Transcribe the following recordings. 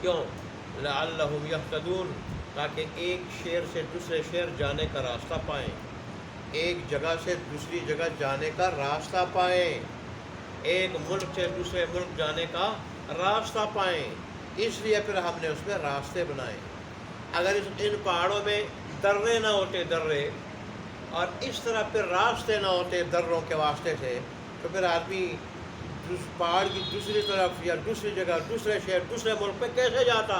کیوں؟ لعلہم یہتدون، تاکہ ایک شہر سے دوسرے شہر جانے کا راستہ پائیں، ایک جگہ سے دوسری جگہ جانے کا راستہ پائیں، ایک ملک سے دوسرے ملک جانے کا راستہ پائیں۔ اس لیے پھر ہم نے اس میں راستے بنائے۔ اگر ان پہاڑوں میں درے نہ ہوتے، درے، اور اس طرح پھر راستے نہ ہوتے دروں کے واسطے سے، تو پھر آدمی پہاڑ کی دوسری طرف یا دوسری جگہ، دوسرے شہر، دوسرے ملک پہ کیسے جاتا؟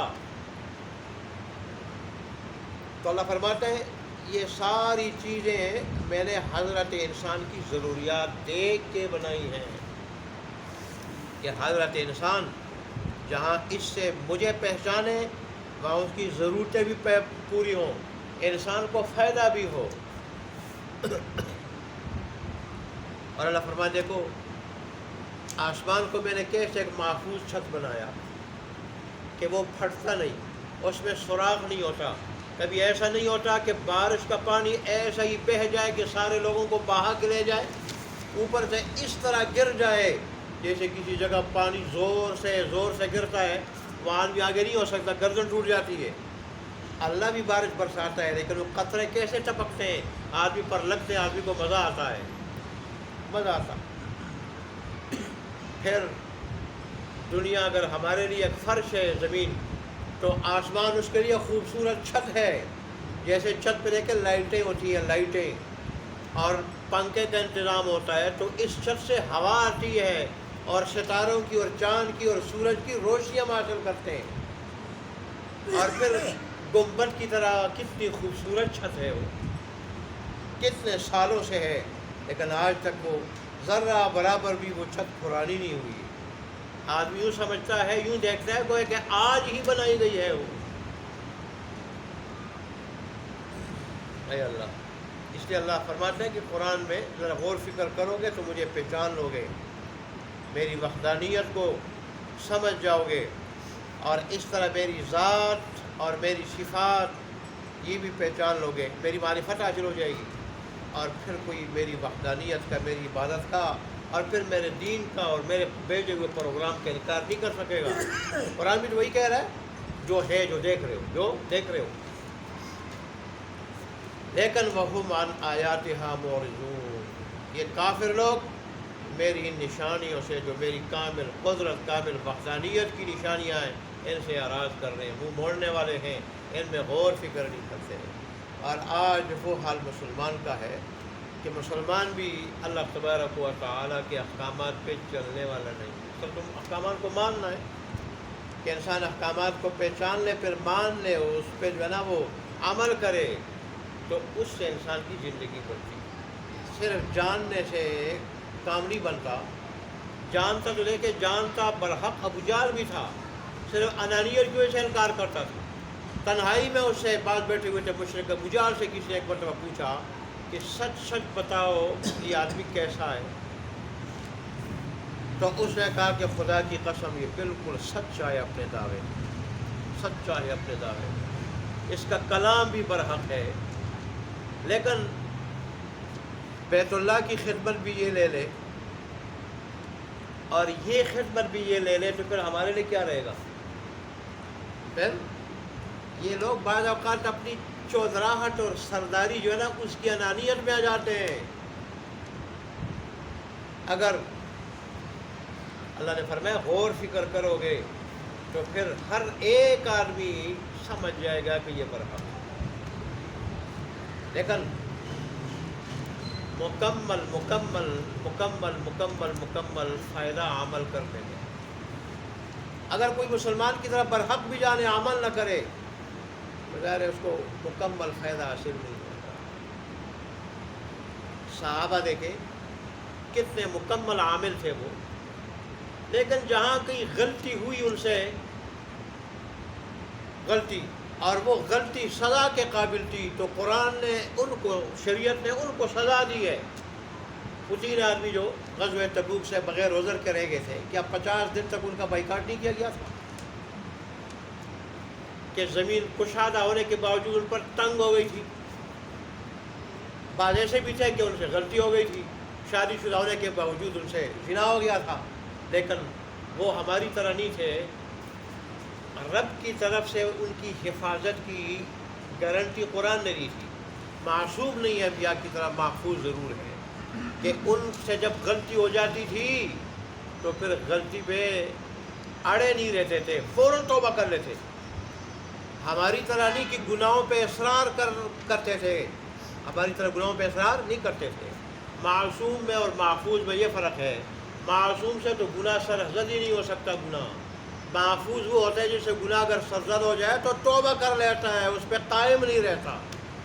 تو اللہ فرماتا ہے یہ ساری چیزیں میں نے حضرت انسان کی ضروریات دیکھ کے بنائی ہیں، کہ حضرت انسان جہاں اس سے مجھے پہچانے، وہاں اس کی ضرورتیں بھی پوری ہوں، انسان کو فائدہ بھی ہو۔ اور اللہ فرماتا دیکھو آسمان کو میں نے کیسے ایک محفوظ چھت بنایا کہ وہ پھٹتا نہیں، اس میں سوراخ نہیں ہوتا، کبھی ایسا نہیں ہوتا کہ بارش کا پانی ایسا ہی بہہ جائے کہ سارے لوگوں کو بہا کے لے جائے، اوپر سے اس طرح گر جائے جیسے کسی جگہ پانی زور سے گرتا ہے، وہاں بھی آگے نہیں ہو سکتا، گردن ٹوٹ جاتی ہے۔ اللہ بھی بارش برساتا ہے، لیکن وہ قطرے کیسے ٹپکتے ہیں، آدمی پر لگتے ہیں، آدمی کو مزہ آتا ہے، مزہ آتا۔ پھر دنیا اگر ہمارے لیے ایک فرش ہے زمین، تو آسمان اس کے لیے خوبصورت چھت ہے۔ جیسے چھت پہ دیکھیں لائٹیں ہوتی ہیں، لائٹیں اور پنکھے کا انتظام ہوتا ہے، تو اس چھت سے ہوا آتی ہے اور ستاروں کی اور چاند کی اور سورج کی روشنی ہم حاصل کرتے ہیں۔ اور پھر گنبد کی طرح کتنی خوبصورت چھت ہے، وہ کتنے سالوں سے ہے، لیکن آج تک وہ ذرہ برابر بھی وہ چھت پرانی نہیں ہوئی۔ آدمی یوں سمجھتا ہے، یوں دیکھتا ہے گویا کہ آج ہی بنائی گئی ہے وہ۔ اے اللہ، اس لیے اللہ فرماتے ہیں کہ قرآن میں ذرا غور فکر کرو گے تو مجھے پہچان لو گے، میری وحدانیت کو سمجھ جاؤ گے، اور اس طرح میری ذات اور میری صفات یہ بھی پہچان لو گے، میری معرفت حاصل ہو جائے گی، اور پھر کوئی میری وحدانیت کا، میری عبادت کا، اور پھر میرے دین کا اور میرے بھیجے ہوئے پروگرام کا انکار نہیں کر سکے گا۔ قرآن بھی تو وہی کہہ رہا ہے جو ہے، جو دیکھ رہے ہو، لیکن وَهُمْ عَنْ آیَاتِهَا مُعْرِضُونَ، یہ کافر لوگ میری ان نشانیوں سے، جو میری کامل قدرت، کامل وحدانیت کی نشانیاں ہیں، ان سے اعراض کر رہے ہیں، منہ موڑنے والے ہیں، ان میں غور فکر نہیں کرتے ہیں۔ اور آج وہ حال مسلمان کا ہے کہ مسلمان بھی اللہ تبارک و تعالیٰ کے احکامات پہ چلنے والا نہیں۔ تو تم احکامات کو ماننا ہے کہ انسان احکامات کو پہچان لے، پھر مان لے، اس پہ جو ہے نا وہ عمل کرے، تو اس سے انسان کی زندگی بڑھتی۔ صرف جاننے سے کام نہیں بنتا، جانتا تو دیکھے، جانتا برحق ابو جہل بھی تھا، صرف انانیت کی وجہ سے انکار کرتا تھا۔ تنہائی میں اس سے پاس بیٹھے ہوئے تھے مشرک ابو جہل سے کسی نے ایک مرتبہ پوچھا کہ سچ سچ بتاؤ یہ آدمی کیسا ہے؟ تو اس نے کہا کہ خدا کی قسم یہ بالکل سچا ہے اپنے دعوے، سچا ہے اپنے دعوے، اس کا کلام بھی برحق ہے، لیکن بیت اللہ کی خدمت بھی یہ لے لے اور یہ خدمت بھی یہ لے لے، تو پھر ہمارے لیے کیا رہے گا؟ پھر یہ لوگ بعض اوقات اپنی چودراہٹ اور سرداری جو ہے نا اس کی انانیت میں آ جاتے ہیں۔ اگر اللہ نے فرمایا غور فکر کرو گے تو پھر ہر ایک آدمی سمجھ جائے گا کہ یہ برحق ہے، لیکن مکمل مکمل مکمل مکمل مکمل فائدہ عمل کرنے میں۔ اگر کوئی مسلمان کی طرح برحق بھی جانے عمل نہ کرے، بظاہر اس کو مکمل فائدہ حاصل نہیں ہوتا۔ صحابہ دیکھیں کتنے مکمل عامل تھے وہ، لیکن جہاں کہیں غلطی ہوئی ان سے، غلطی، اور وہ غلطی سزا کے قابل تھی، تو قرآن نے ان کو، شریعت نے ان کو سزا دی ہے۔ وہ 3 آدمی جو غزوہ تبوک سے بغیر عذر کے رہ گئے تھے، کیا 50 دن تک ان کا بائیکاٹ نہیں کیا گیا تھا؟ کہ زمین کشادہ ہونے کے باوجود ان پر تنگ ہو گئی تھی۔ بعض ایسے بھی تھے کہ ان سے غلطی ہو گئی تھی، شادی شدہ ہونے کے باوجود ان سے زنا ہو گیا تھا، لیکن وہ ہماری طرح نہیں تھے۔ رب کی طرف سے ان کی حفاظت کی گارنٹی قرآن نے دی تھی. معصوم نہیں ہے، انبیاء کی طرح محفوظ ضرور ہے کہ ان سے جب غلطی ہو جاتی تھی تو پھر غلطی پہ اڑے نہیں رہتے تھے، فوراً توبہ کر لیتے. ہماری طرح نہیں کہ گناہوں پہ اصرار کرتے تھے، ہماری طرح گناہوں پہ اصرار نہیں کرتے تھے. معصوم میں اور محفوظ میں یہ فرق ہے. معصوم سے تو گناہ سرزد ہی نہیں ہو سکتا گناہ. محفوظ وہ ہوتا ہے جس سے گناہ اگر سرزد ہو جائے تو توبہ کر لیتا ہے، اس پہ قائم نہیں رہتا.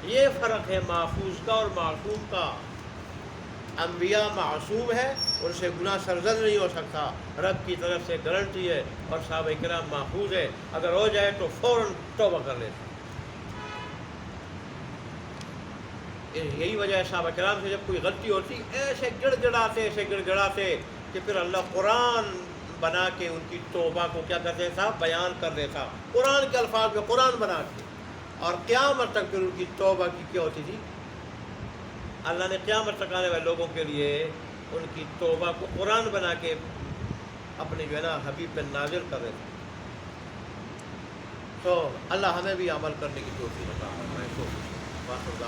یہ فرق ہے محفوظ کا اور معصوم کا. انبیاء معصوم ہے، ان سے گناہ سرزد نہیں ہو سکتا، رب کی طرف سے گارنٹی ہے. اور صحابہ کرام محفوظ ہے، اگر ہو جائے تو فوراً توبہ کر لیتے. یہی وجہ ہے صحابہ کرام سے جب کوئی غلطی ہوتی ایسے گڑ گڑاتے کہ پھر اللہ قرآن بنا کے ان کی توبہ کو کیا کرتے تھا، بیان کر دیتا قرآن کے الفاظ میں، قرآن بنا کے. اور قیامت تک پھر ان کی توبہ کی کیا ہوتی تھی، اللہ نے قیامت تک آنے والے لوگوں کے لیے ان کی توبہ کو قرآن بنا کے اپنے جو ہے نا حبیب پہ نازل کر دیتے. تو اللہ ہمیں بھی عمل کرنے کی توفیق عطا فرمائے.